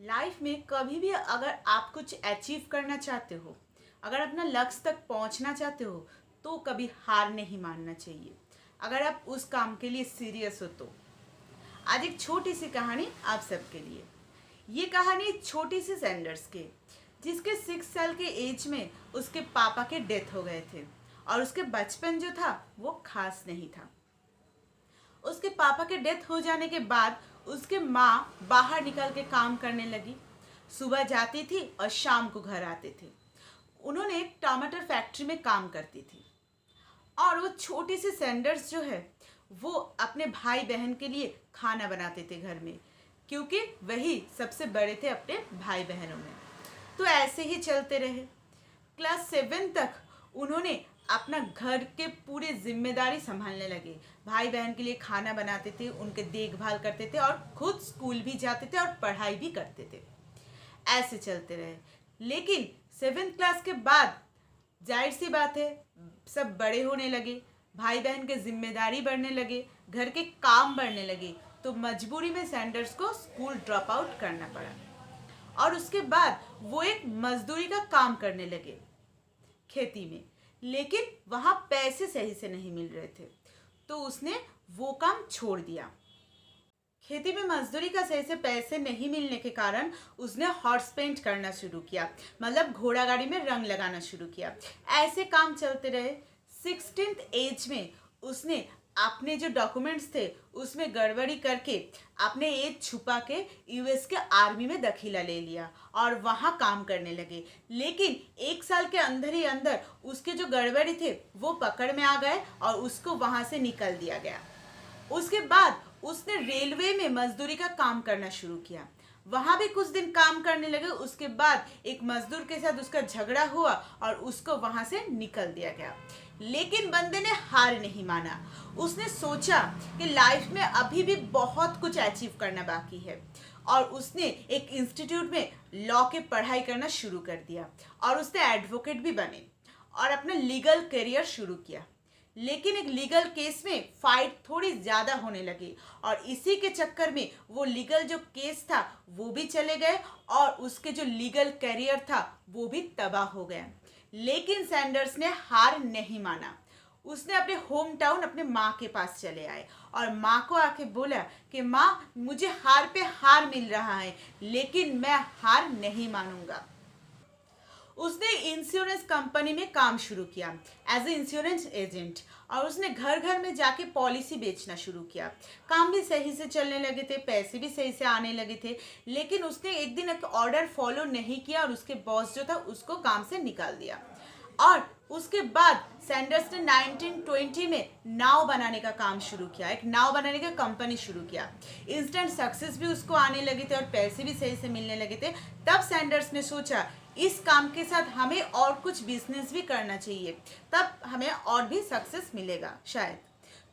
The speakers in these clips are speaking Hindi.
लाइफ में कभी भी अगर आप कुछ अचीव करना चाहते हो, अगर अपना लक्ष्य तक पहुंचना चाहते हो, तो कभी हार नहीं मानना चाहिए। अगर आप उस काम के लिए सीरियस हो तो आज एक छोटी सी कहानी आप सबके लिए। ये कहानी छोटी सी सैंडर्स के, जिसके 6 साल के एज में उसके पापा के डेथ हो गए थे और उसके बचपन जो था वो खास नहीं था। उसके पापा के डेथ हो जाने के बाद उसके माँ बाहर निकल के काम करने लगी। सुबह जाती थी और शाम को घर आते थे। उन्होंने एक टमाटर फैक्ट्री में काम करती थी और वो छोटी सी सैंडर्स जो है वो अपने भाई बहन के लिए खाना बनाते थे घर में, क्योंकि वही सबसे बड़े थे अपने भाई बहनों में। तो ऐसे ही चलते रहे। क्लास 7 तक उन्होंने अपना घर के पूरे जिम्मेदारी संभालने लगे। भाई बहन के लिए खाना बनाते थे, उनके देखभाल करते थे और खुद स्कूल भी जाते थे और पढ़ाई भी करते थे। ऐसे चलते रहे। लेकिन 7th क्लास के बाद जाहिर सी बात है, सब बड़े होने लगे, भाई बहन के जिम्मेदारी बढ़ने लगे, घर के काम बढ़ने लगे, तो मजबूरी में सैंडर्स को स्कूल ड्रॉप आउट करना पड़ा और उसके बाद वो एक मजदूरी का काम करने लगे खेती में। लेकिन वहाँ पैसे सही से नहीं मिल रहे थे, तो उसने वो काम छोड़ दिया। खेती में मजदूरी का सही से पैसे नहीं मिलने के कारण उसने हॉर्स पेंट करना शुरू किया, मतलब घोड़ा गाड़ी में रंग लगाना शुरू किया। ऐसे काम चलते रहे। 16th एज में उसने अपने जो डॉक्यूमेंट्स थे उसमें गड़बड़ी करके अपने एज छुपा के यूएस के आर्मी में दाखिला ले लिया और वहाँ काम करने लगे। लेकिन 1 साल के अंदर ही अंदर उसके जो गड़बड़ी थे वो पकड़ में आ गए और उसको वहाँ से निकल दिया गया। उसके बाद उसने रेलवे में मजदूरी का काम करना शुरू किया। वहाँ भी कुछ दिन काम करने लगे। उसके बाद एक मजदूर के साथ उसका झगड़ा हुआ और उसको वहाँ से निकल दिया गया। लेकिन बंदे ने हार नहीं माना। उसने सोचा कि लाइफ में अभी भी बहुत कुछ अचीव करना बाकी है और उसने एक इंस्टीट्यूट में लॉ के पढ़ाई करना शुरू कर दिया और उसने एडवोकेट भी बने और अपना लीगल करियर शुरू किया। लेकिन एक लीगल केस में फाइट थोड़ी ज़्यादा होने लगी और इसी के चक्कर में वो लीगल जो केस था वो भी चले गए और उसके जो लीगल करियर था वो भी तबाह हो गया। लेकिन सैंडर्स ने हार नहीं माना। उसने अपने होम टाउन अपने माँ के पास चले आए और माँ को आके बोला कि माँ, मुझे हार पे हार मिल रहा है लेकिन मैं हार नहीं मानूंगा। उसने इंश्योरेंस कंपनी में काम शुरू किया एज ए इंश्योरेंस एजेंट और उसने घर घर में जाके पॉलिसी बेचना शुरू किया। काम भी सही से चलने लगे थे, पैसे भी सही से आने लगे थे। लेकिन उसने एक दिन एक ऑर्डर फॉलो नहीं किया और उसके बॉस जो था उसको काम से निकाल दिया। और उसके बाद सैंडर्स ने 1920 में नाव बनाने का काम शुरू किया, एक नाव बनाने का कंपनी शुरू किया। इंस्टेंट सक्सेस भी उसको आने लगे थे और पैसे भी सही से मिलने लगे थे। तब सैंडर्स ने सोचा इस काम के साथ हमें और कुछ बिजनेस भी करना चाहिए, तब हमें और भी सक्सेस मिलेगा शायद।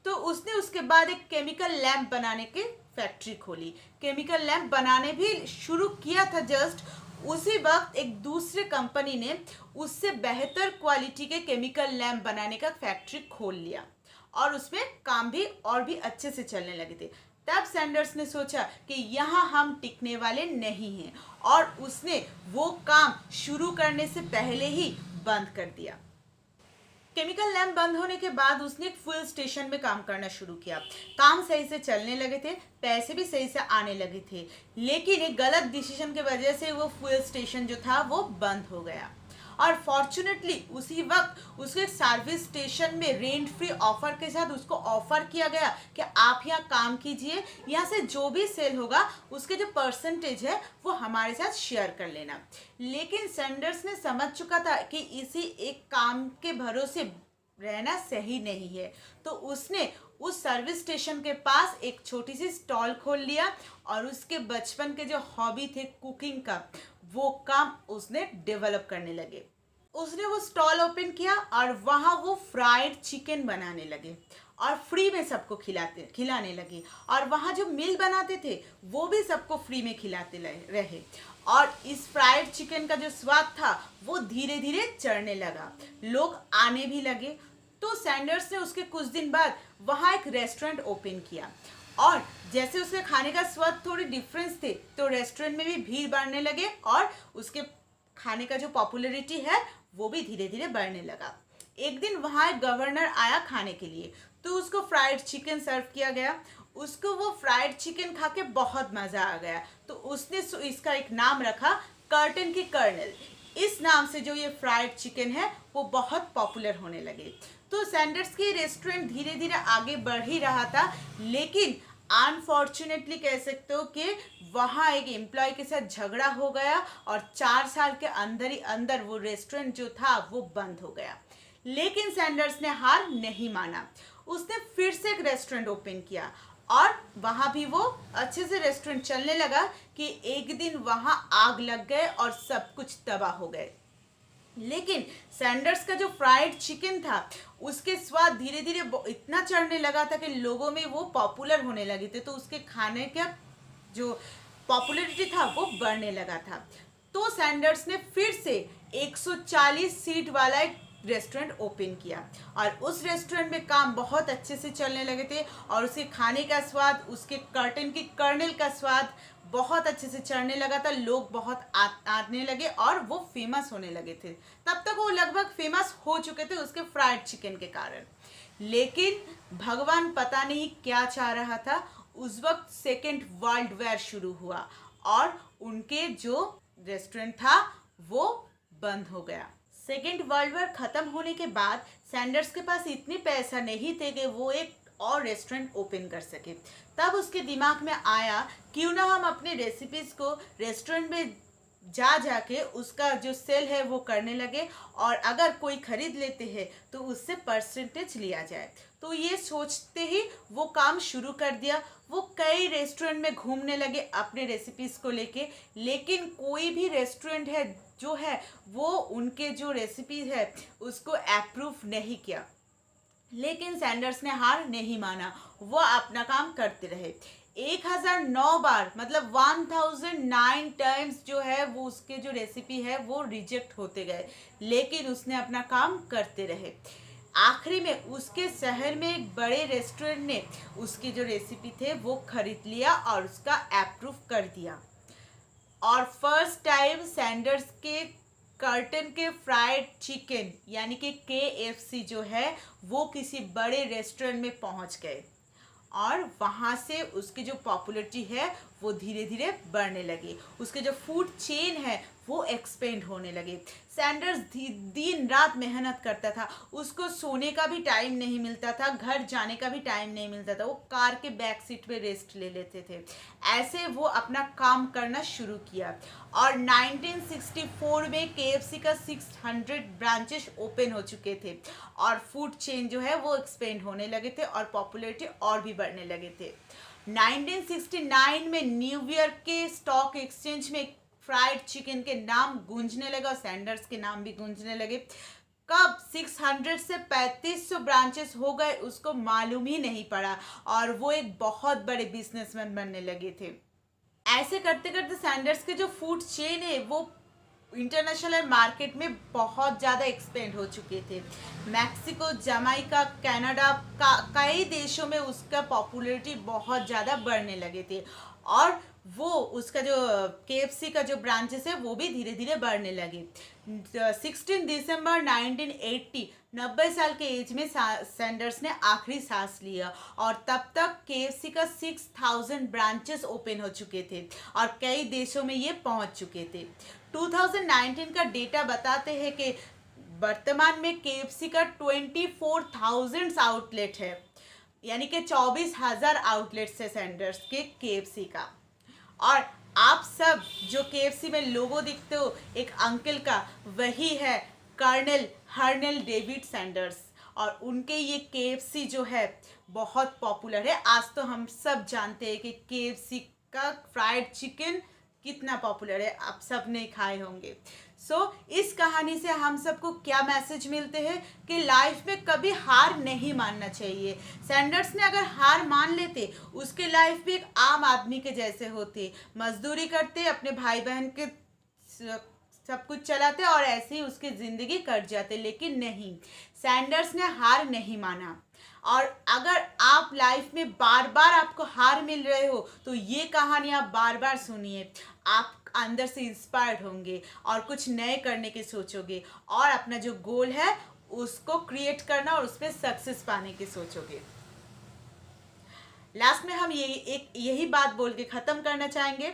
तो उसने उसके बाद एक केमिकल लैंप बनाने की फैक्ट्री खोली। केमिकल लैंप बनाने भी शुरू किया था जस्ट उसी वक्त एक दूसरे कंपनी ने उससे बेहतर क्वालिटी के केमिकल लैंप बनाने का फैक्ट्री खोल लिया और उसमें काम भी और भी अच्छे से चलने लगे थे। तब सैंडर्स ने सोचा कि यहाँ हम टिकने वाले नहीं हैं और उसने वो काम शुरू करने से पहले ही बंद कर दिया। केमिकल लैंप बंद होने के बाद उसने एक फ्यूल स्टेशन में काम करना शुरू किया। काम सही से चलने लगे थे, पैसे भी सही से आने लगे थे। लेकिन एक गलत डिसीजन की वजह से वो फ्यूल स्टेशन जो था वो बंद हो गया और फॉर्चुनेटली उसी वक्त उसके सर्विस स्टेशन में रेंट फ्री ऑफर के साथ उसको ऑफर किया गया कि आप यहाँ काम कीजिए, यहाँ से जो भी सेल होगा उसके जो परसेंटेज है वो हमारे साथ शेयर कर लेना। लेकिन सैंडर्स ने समझ चुका था कि इसी एक काम के भरोसे रहना सही नहीं है, तो उसने उस सर्विस स्टेशन के पास एक छोटी सी स्टॉल खोल लिया और उसके बचपन के जो हॉबी थे कुकिंग का, वो काम उसने डेवलप करने लगे। उसने वो स्टॉल ओपन किया और वहाँ वो फ्राइड चिकन बनाने लगे और फ्री में सबको खिलाने लगे और वहाँ जो मील बनाते थे वो भी सबको फ्री में खिलाते रहे और इस फ्राइड चिकन का जो स्वाद था वो धीरे धीरे चढ़ने लगा, लोग आने भी लगे। तो सैंडर्स ने उसके कुछ दिन बाद वहाँ एक रेस्टोरेंट ओपन किया और जैसे उसके खाने का स्वाद थोड़ी डिफरेंस थे तो रेस्टोरेंट में भी भीड़ बढ़ने लगे और उसके खाने का जो पॉपुलैरिटी है वो भी धीरे धीरे बढ़ने लगा। एक दिन वहाँ एक गवर्नर आया खाने के लिए, तो उसको फ्राइड चिकन सर्व किया गया। उसको वो फ्राइड चिकन खा के बहुत मज़ा आ गया, तो उसने इसका एक नाम रखा कर्टन की कर्नल। इस नाम से जो ये फ्राइड चिकन है वो बहुत पॉपुलर होने लगे। तो सैंडर्स के रेस्टोरेंट धीरे धीरे आगे बढ़ ही रहा था, लेकिन अनफॉर्चुनेटली कह सकते हो कि वहाँ एक एम्प्लॉय के साथ झगड़ा हो गया और 4 साल के अंदर ही अंदर वो रेस्टोरेंट जो था वो बंद हो गया। लेकिन सैंडर्स ने हार नहीं माना। उसने फिर से एक रेस्टोरेंट ओपन किया और वहाँ भी वो अच्छे से रेस्टोरेंट चलने लगा कि एक दिन वहाँ आग लग गए और सब कुछ तबाह हो गए। लेकिन सैंडर्स का जो फ्राइड चिकन था उसके स्वाद धीरे धीरे इतना चढ़ने लगा था कि लोगों में वो पॉपुलर होने लगे थे, तो उसके खाने का जो पॉपुलैरिटी था वो बढ़ने लगा था। तो सैंडर्स ने फिर से 140 सीट वाला एक रेस्टोरेंट ओपन किया और उस रेस्टोरेंट में काम बहुत अच्छे से चलने लगे थे और उसके खाने का स्वाद, उसके कर्टन की कर्नल का स्वाद बहुत अच्छे से चढ़ने लगा था। लोग बहुत आने लगे और वो फेमस होने लगे थे। तब तक वो लगभग फेमस हो चुके थे उसके फ्राइड चिकन के कारण। लेकिन भगवान पता नहीं क्या चाह रहा था, उस वक्त सेकेंड वर्ल्ड वॉर शुरू हुआ और उनके जो रेस्टोरेंट था वो बंद हो गया। सेकेंड वर्ल्ड वॉर ख़त्म होने के बाद सैंडर्स के पास इतने पैसा नहीं थे कि वो एक और रेस्टोरेंट ओपन कर सके। तब उसके दिमाग में आया क्यों ना हम अपने रेसिपीज़ को रेस्टोरेंट में जाके उसका जो सेल है वो करने लगे और अगर कोई खरीद लेते हैं तो उससे परसेंटेज लिया जाए। तो ये सोचते ही वो काम शुरू कर दिया। वो कई रेस्टोरेंट में घूमने लगे अपने रेसिपीज़ को लेके, लेकिन कोई भी रेस्टोरेंट है जो है वो उनके जो रेसिपीज़ है उसको अप्रूव नहीं किया। लेकिन सैंडर्स ने हार नहीं माना, वो अपना काम करते रहे। 1009 बार मतलब 1009 टाइम्स जो है वो उसके जो रेसिपी है वो रिजेक्ट होते गए, लेकिन उसने अपना काम करते रहे। आखिरी में उसके शहर में एक बड़े रेस्टोरेंट ने उसकी जो रेसिपी थे वो खरीद लिया और उसका अप्रूव कर दिया। और फर्स्ट टाइम सैंडर्स के कर्टन के फ्राइड चिकन यानी कि KFC जो है वो किसी बड़े रेस्टोरेंट में पहुंच गए और वहाँ से उसकी जो पॉपुलैरिटी है वो धीरे धीरे बढ़ने लगी। उसके जो फूड चेन है वो एक्सपेंड होने लगे। सैंडर्स दिन रात मेहनत करता था, उसको सोने का भी टाइम नहीं मिलता था, घर जाने का भी टाइम नहीं मिलता था। वो कार के बैक सीट पे रेस्ट ले लेते थे। ऐसे वो अपना काम करना शुरू किया और 1964 में KFC का 600 ब्रांचेस ओपन हो चुके थे और फूड चेन जो है वो एक्सपेंड होने लगे थे और पॉपुलैरिटी और भी बढ़ने लगे थे। 1969 में न्यूयॉर्क के स्टॉक एक्सचेंज में फ्राइड चिकन के नाम गूंजने लगा और सैंडर्स के नाम भी गूंजने लगे। कब 600 से 3500 ब्रांचेस हो गए उसको मालूम ही नहीं पड़ा और वो एक बहुत बड़े बिजनेसमैन बनने लगे थे। ऐसे करते करते सैंडर्स के जो फूड चेन है वो इंटरनेशनल मार्केट में बहुत ज़्यादा एक्सपेंड हो चुके थे। मैक्सिको, जमाइका, कनाडा का कई देशों में उसका पॉपुलैरिटी बहुत ज़्यादा बढ़ने लगे थे और वो उसका जो KFC का जो ब्रांचेस है वो भी धीरे धीरे बढ़ने लगे। 16 दिसंबर 1980 90 साल के एज में सैंडर्स ने आखिरी सांस लिया और तब तक KFC का 6000 ब्रांचेस ओपन हो चुके थे और कई देशों में ये पहुंच चुके थे। 2019 का डेटा बताते हैं कि वर्तमान में KFC का 24,000 आउटलेट है, यानी कि 24,000 आउटलेट्स है सैंडर्स के KFC का। और आप सब जो KFC में लोगो दिखते हो एक अंकल का, वही है कर्नल हर्नल डेविड सैंडर्स और उनके ये KFC जो है बहुत पॉपुलर है। आज तो हम सब जानते हैं कि KFC का फ्राइड चिकन कितना पॉपुलर है, आप सब ने खाए होंगे। इस कहानी से हम सबको क्या मैसेज मिलते हैं कि लाइफ में कभी हार नहीं मानना चाहिए। सैंडर्स ने अगर हार मान लेते उसके लाइफ भी एक आम आदमी के जैसे होते, मजदूरी करते, अपने भाई बहन के सब कुछ चलाते और ऐसे ही उसकी ज़िंदगी कट जाते। लेकिन नहीं, सैंडर्स ने हार नहीं माना। और अगर आप लाइफ में बार बार आपको हार मिल रहे हो तो ये कहानी आप बार बार सुनिए, आप अंदर से इंस्पायर्ड होंगे और कुछ नए करने की सोचोगे और अपना जो गोल है उसको क्रिएट करना और उसमें सक्सेस पाने की सोचोगे। लास्ट में हम यही बात बोल के ख़त्म करना चाहेंगे,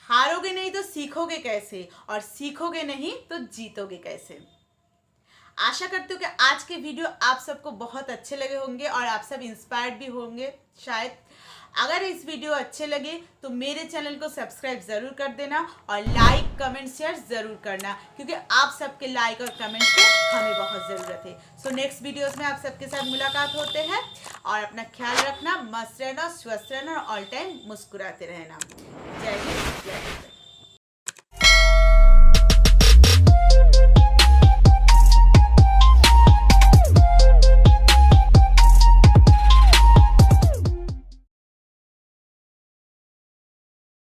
हारोगे नहीं तो सीखोगे कैसे, और सीखोगे नहीं तो जीतोगे कैसे। आशा करती हूँ कि आज के वीडियो आप सबको बहुत अच्छे लगे होंगे और आप सब इंस्पायर्ड भी होंगे शायद। अगर इस वीडियो अच्छे लगे तो मेरे चैनल को सब्सक्राइब ज़रूर कर देना और लाइक कमेंट शेयर ज़रूर करना, क्योंकि आप सबके लाइक और कमेंट की हमें बहुत ज़रूरत है। सो नेक्स्ट वीडियोस में आप सबके साथ मुलाकात होते हैं और अपना ख्याल रखना, मस्त रहना, स्वस्थ रहना और ऑल टाइम मुस्कुराते रहना। जय हिंद, जय भारत।